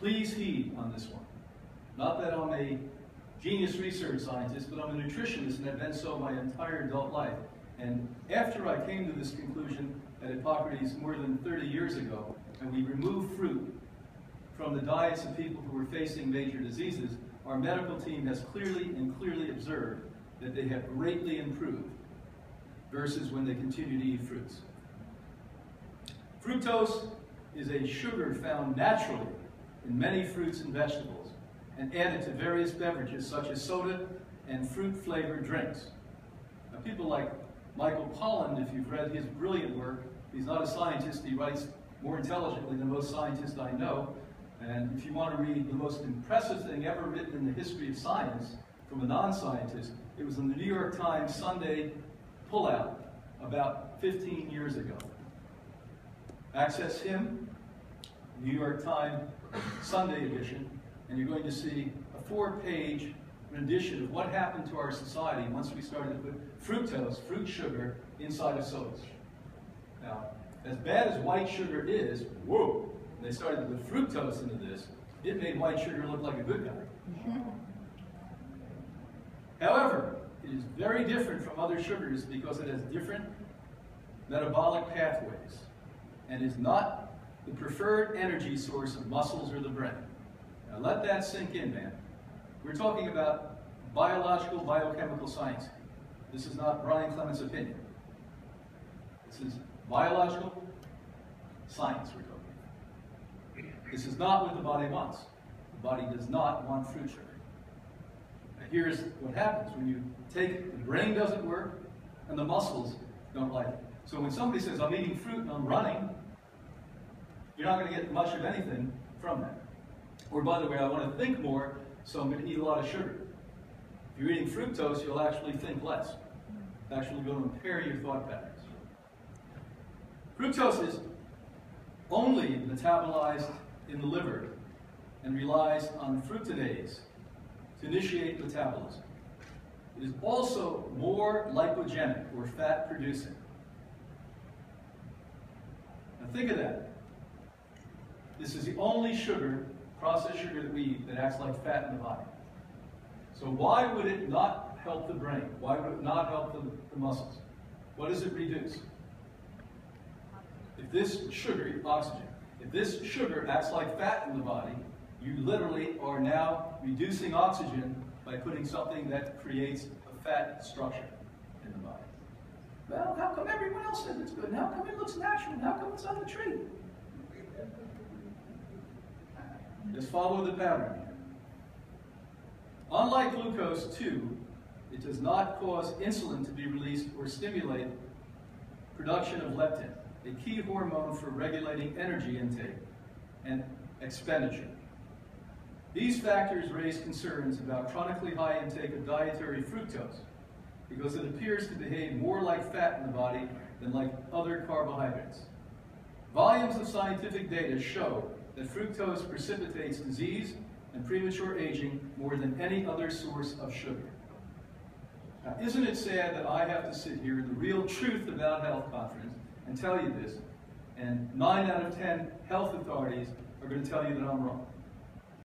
Please heed on this one. Not that I'm a genius research scientist, but I'm a nutritionist and I've been so my entire adult life. And after I came to this conclusion at Hippocrates more than 30 years ago, and we removed fruit from the diets of people who were facing major diseases, our medical team has clearly observed that they have greatly improved versus when they continue to eat fruits. Fructose is a sugar found naturally in many fruits and vegetables and added to various beverages such as soda and fruit-flavored drinks. Now, people like Michael Pollan, if you've read his brilliant work, he's not a scientist, he writes more intelligently than most scientists I know. And if you want to read the most impressive thing ever written in the history of science from a non-scientist, it was in the New York Times Sunday pullout about 15 years ago. Access him, New York Times Sunday edition, and you're going to see a 4-page rendition of what happened to our society once we started to put fructose, fruit sugar, inside of sodas. Now, as bad as white sugar is, whoa, they started to put fructose into this, it made white sugar look like a good guy. However, it is very different from other sugars because it has different metabolic pathways and is not the preferred energy source of muscles or the brain. Now let that sink in, man. We're talking about biological, biochemical science. This is not Brian Clements' opinion. This is biological science we're talking about. This is not what the body wants. The body does not want fruit sugar. Now here's what happens when you take it. The brain doesn't work and the muscles don't like it. So when somebody says, I'm eating fruit and I'm running, you're not going to get much of anything from that. Or by the way, I want to think more, so I'm going to eat a lot of sugar. If you're eating fructose, you'll actually think less. It's actually going to impair your thought patterns. Fructose is only metabolized in the liver and relies on fructinase to initiate metabolism. It is also more lipogenic, or fat-producing. Now think of that. This is the only sugar, processed sugar that we eat, that acts like fat in the body. So why would it not help the brain? Why would it not help the muscles? What does it reduce? If this sugar, oxygen, if this sugar acts like fat in the body, you literally are now reducing oxygen by putting something that creates a fat structure in the body. Well, how come everyone else says it's good? And how come it looks natural? And how come it's on the tree? Just follow the pattern here. Unlike glucose, too, it does not cause insulin to be released or stimulate production of leptin, a key hormone for regulating energy intake and expenditure. These factors raise concerns about chronically high intake of dietary fructose because it appears to behave more like fat in the body than like other carbohydrates. Volumes of scientific data show that fructose precipitates disease and premature aging more than any other source of sugar. Now, isn't it sad that I have to sit here in the Real Truth About Health conference and tell you this, and 9 out of 10 health authorities are going to tell you that I'm wrong?